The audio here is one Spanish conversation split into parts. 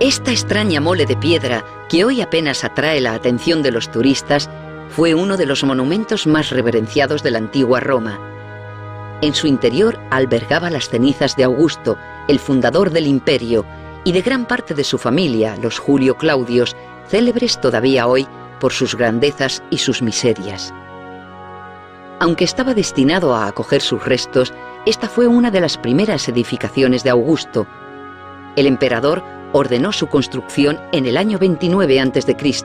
Esta extraña mole de piedra, que hoy apenas atrae la atención de los turistas, fue uno de los monumentos más reverenciados de la antigua Roma. En su interior albergaba las cenizas de Augusto, el fundador del imperio, y de gran parte de su familia, los Julio Claudios, célebres todavía hoy por sus grandezas y sus miserias. Aunque estaba destinado a acoger sus restos, esta fue una de las primeras edificaciones de Augusto. El emperador ordenó su construcción en el año 29 a.C.,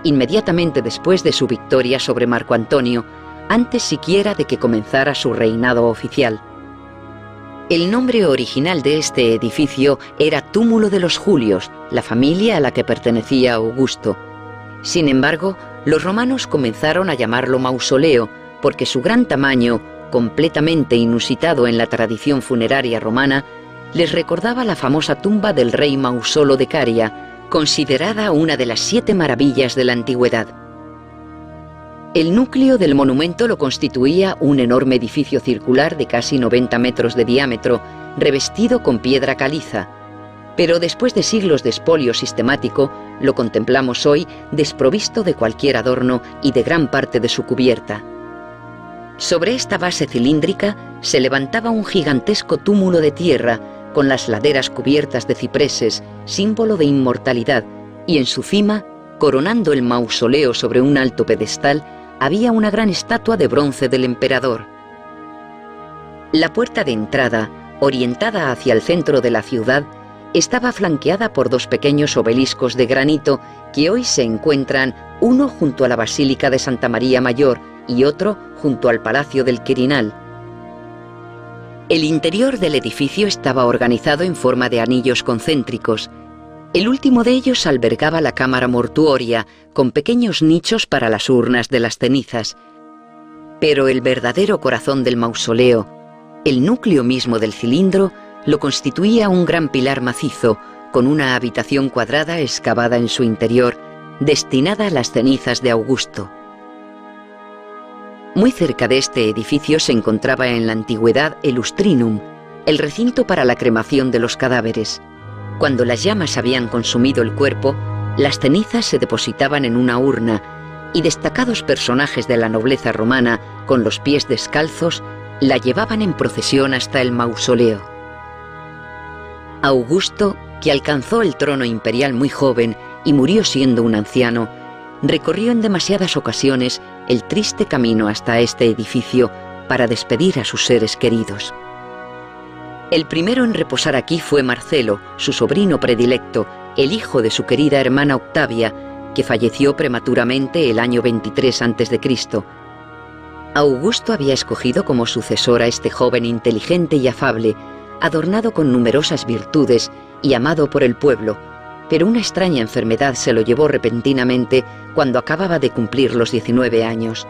inmediatamente después de su victoria sobre Marco Antonio, antes siquiera de que comenzara su reinado oficial. El nombre original de este edificio era Túmulo de los Julios, la familia a la que pertenecía Augusto. Sin embargo, los romanos comenzaron a llamarlo mausoleo, porque su gran tamaño, completamente inusitado en la tradición funeraria romana, les recordaba la famosa tumba del rey Mausolo de Caria, considerada una de las 7 maravillas de la antigüedad. El núcleo del monumento lo constituía un enorme edificio circular de casi 90 metros de diámetro, revestido con piedra caliza. Pero después de siglos de expolio sistemático, lo contemplamos hoy desprovisto de cualquier adorno y de gran parte de su cubierta. Sobre esta base cilíndrica se levantaba un gigantesco túmulo de tierra, con las laderas cubiertas de cipreses, símbolo de inmortalidad, y en su cima, coronando el mausoleo sobre un alto pedestal, había una gran estatua de bronce del emperador. La puerta de entrada, orientada hacia el centro de la ciudad, estaba flanqueada por 2 pequeños obeliscos de granito que hoy se encuentran, uno junto a la Basílica de Santa María Mayor y otro junto al Palacio del Quirinal. El interior del edificio estaba organizado en forma de anillos concéntricos. El último de ellos albergaba la cámara mortuoria, con pequeños nichos para las urnas de las cenizas. Pero el verdadero corazón del mausoleo, el núcleo mismo del cilindro, lo constituía un gran pilar macizo, con una habitación cuadrada excavada en su interior, destinada a las cenizas de Augusto. Muy cerca de este edificio se encontraba en la antigüedad el ustrinum, el recinto para la cremación de los cadáveres. Cuando las llamas habían consumido el cuerpo, las cenizas se depositaban en una urna y destacados personajes de la nobleza romana, con los pies descalzos, la llevaban en procesión hasta el mausoleo. Augusto, que alcanzó el trono imperial muy joven y murió siendo un anciano, recorrió en demasiadas ocasiones el triste camino hasta este edificio para despedir a sus seres queridos. El primero en reposar aquí fue Marcelo, su sobrino predilecto, el hijo de su querida hermana Octavia, que falleció prematuramente el año 23 a.C. Augusto había escogido como sucesor a este joven inteligente y afable, adornado con numerosas virtudes y amado por el pueblo, pero una extraña enfermedad se lo llevó repentinamente cuando acababa de cumplir los 19 años.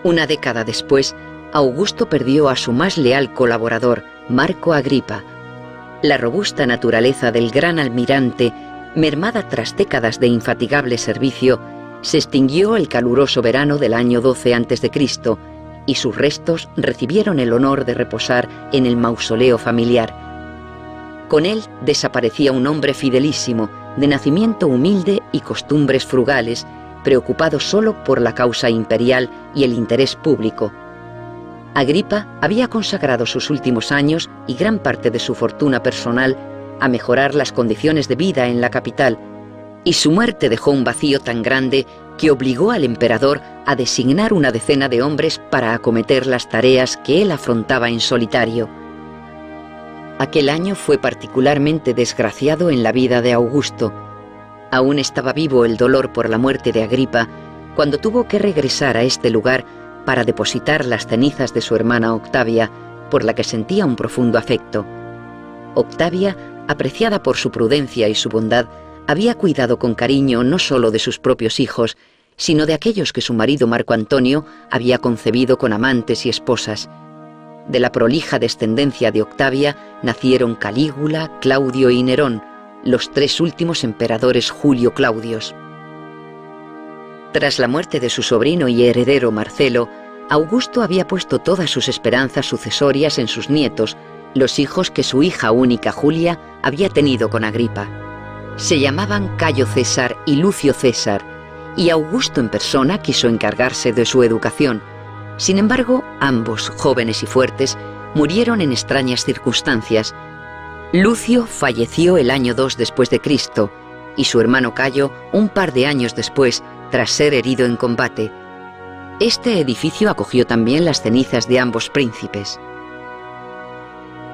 Una década después, Augusto perdió a su más leal colaborador, Marco Agripa. La robusta naturaleza del gran almirante, mermada tras décadas de infatigable servicio, se extinguió el caluroso verano del año 12 a.C., y sus restos recibieron el honor de reposar en el mausoleo familiar. Con él desaparecía un hombre fidelísimo, de nacimiento humilde y costumbres frugales, preocupado solo por la causa imperial y el interés público. Agripa había consagrado sus últimos años y gran parte de su fortuna personal a mejorar las condiciones de vida en la capital, y su muerte dejó un vacío tan grande que obligó al emperador a designar una decena de hombres para acometer las tareas que él afrontaba en solitario. Aquel año fue particularmente desgraciado en la vida de Augusto. Aún estaba vivo el dolor por la muerte de Agripa cuando tuvo que regresar a este lugar para depositar las cenizas de su hermana Octavia, por la que sentía un profundo afecto. Octavia, apreciada por su prudencia y su bondad, había cuidado con cariño no solo de sus propios hijos, sino de aquellos que su marido Marco Antonio había concebido con amantes y esposas. De la prolija descendencia de Octavia nacieron Calígula, Claudio y Nerón, los 3 últimos emperadores Julio Claudios. Tras la muerte de su sobrino y heredero Marcelo, Augusto había puesto todas sus esperanzas sucesorias en sus nietos, los hijos que su hija única Julia había tenido con Agripa. Se llamaban Cayo César y Lucio César, y Augusto en persona quiso encargarse de su educación. Sin embargo, ambos, jóvenes y fuertes, murieron en extrañas circunstancias. Lucio falleció el año 2 después de Cristo, y su hermano Cayo un par de años después, tras ser herido en combate. Este edificio acogió también las cenizas de ambos príncipes.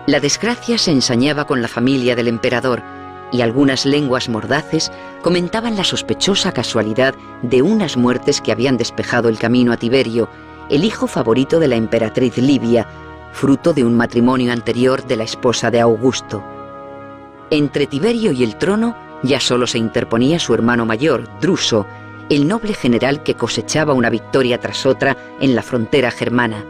La desgracia se ensañaba con la familia del emperador, y algunas lenguas mordaces comentaban la sospechosa casualidad de unas muertes que habían despejado el camino a Tiberio, el hijo favorito de la emperatriz Livia, fruto de un matrimonio anterior de la esposa de Augusto. Entre Tiberio y el trono ya solo se interponía su hermano mayor, Druso, el noble general que cosechaba una victoria tras otra en la frontera germana.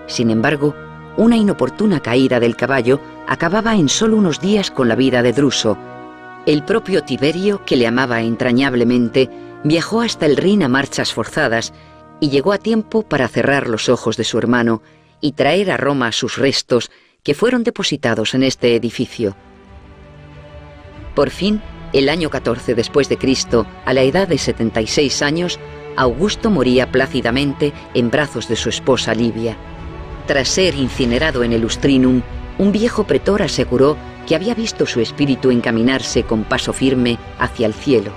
Sin embargo, una inoportuna caída del caballo acababa en solo unos días con la vida de Druso. El propio Tiberio, que le amaba entrañablemente, viajó hasta el Rin a marchas forzadas y llegó a tiempo para cerrar los ojos de su hermano y traer a Roma sus restos, que fueron depositados en este edificio. Por fin, el año 14 después de Cristo, a la edad de 76 años, Augusto moría plácidamente en brazos de su esposa Livia. Tras ser incinerado en el Lustrinum, un viejo pretor aseguró que había visto su espíritu encaminarse con paso firme hacia el cielo.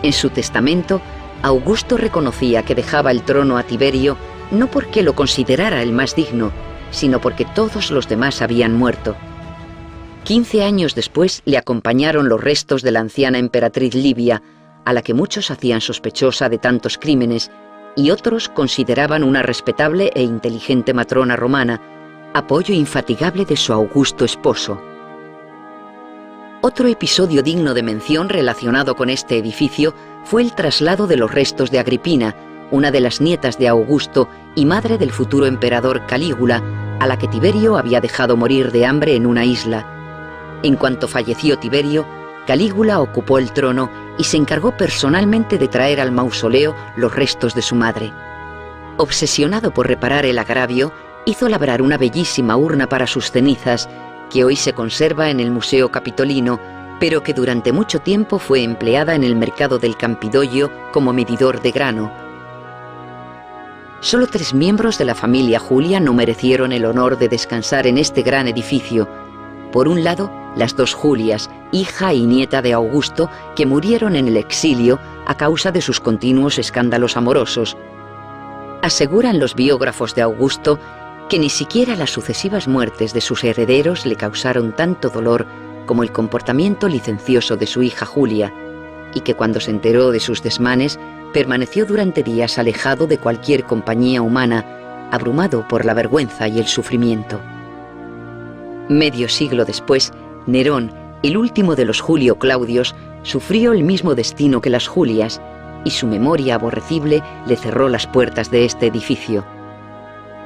En su testamento, Augusto reconocía que dejaba el trono a Tiberio no porque lo considerara el más digno, sino porque todos los demás habían muerto. 15 años después le acompañaron los restos de la anciana emperatriz Livia, a la que muchos hacían sospechosa de tantos crímenes, y otros consideraban una respetable e inteligente matrona romana, apoyo infatigable de su augusto esposo. Otro episodio digno de mención relacionado con este edificio fue el traslado de los restos de Agripina, una de las nietas de Augusto y madre del futuro emperador Calígula, a la que Tiberio había dejado morir de hambre en una isla. En cuanto falleció Tiberio, Calígula ocupó el trono y se encargó personalmente de traer al mausoleo los restos de su madre. Obsesionado por reparar el agravio, hizo labrar una bellísima urna para sus cenizas, que hoy se conserva en el Museo Capitolino, pero que durante mucho tiempo fue empleada en el mercado del Campidoglio como medidor de grano. Solo 3 miembros de la familia Julia no merecieron el honor de descansar en este gran edificio. Por un lado, las 2 Julias, hija y nieta de Augusto, que murieron en el exilio a causa de sus continuos escándalos amorosos. Aseguran los biógrafos de Augusto que ni siquiera las sucesivas muertes de sus herederos le causaron tanto dolor como el comportamiento licencioso de su hija Julia, y que cuando se enteró de sus desmanes, permaneció durante días alejado de cualquier compañía humana, abrumado por la vergüenza y el sufrimiento. Medio siglo después, Nerón, el último de los Julio Claudios, sufrió el mismo destino que las Julias, y su memoria aborrecible le cerró las puertas de este edificio.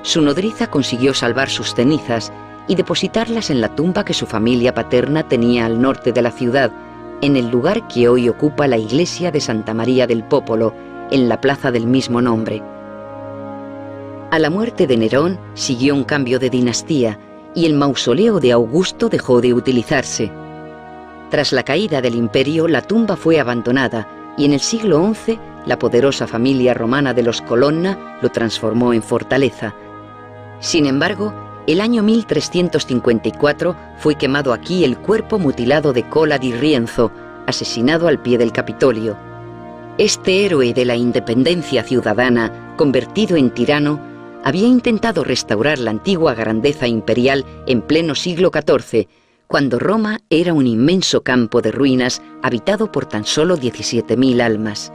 Su nodriza consiguió salvar sus cenizas y depositarlas en la tumba que su familia paterna tenía al norte de la ciudad, en el lugar que hoy ocupa la iglesia de Santa María del Popolo, en la plaza del mismo nombre. A la muerte de Nerón siguió un cambio de dinastía, y el mausoleo de Augusto dejó de utilizarse. Tras la caída del imperio, la tumba fue abandonada, y en el siglo XI, la poderosa familia romana de los Colonna lo transformó en fortaleza. Sin embargo, el año 1354 fue quemado aquí el cuerpo mutilado de Cola di Rienzo, asesinado al pie del Capitolio. Este héroe de la independencia ciudadana, convertido en tirano, había intentado restaurar la antigua grandeza imperial en pleno siglo XIV, cuando Roma era un inmenso campo de ruinas habitado por tan solo 17.000 almas.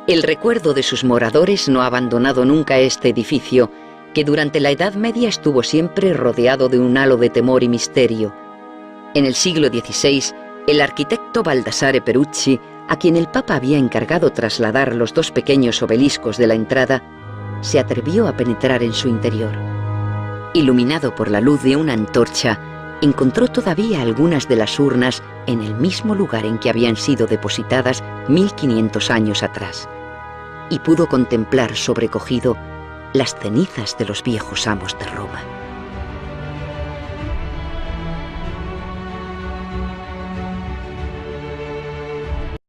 El recuerdo de sus moradores no ha abandonado nunca este edificio, que durante la Edad Media estuvo siempre rodeado de un halo de temor y misterio. En el siglo XVI, el arquitecto Baldassare Perucci, a quien el Papa había encargado trasladar los 2 pequeños obeliscos de la entrada, se atrevió a penetrar en su interior. Iluminado por la luz de una antorcha, encontró todavía algunas de las urnas en el mismo lugar en que habían sido depositadas 1500 años atrás, y pudo contemplar sobrecogido las cenizas de los viejos amos de Roma.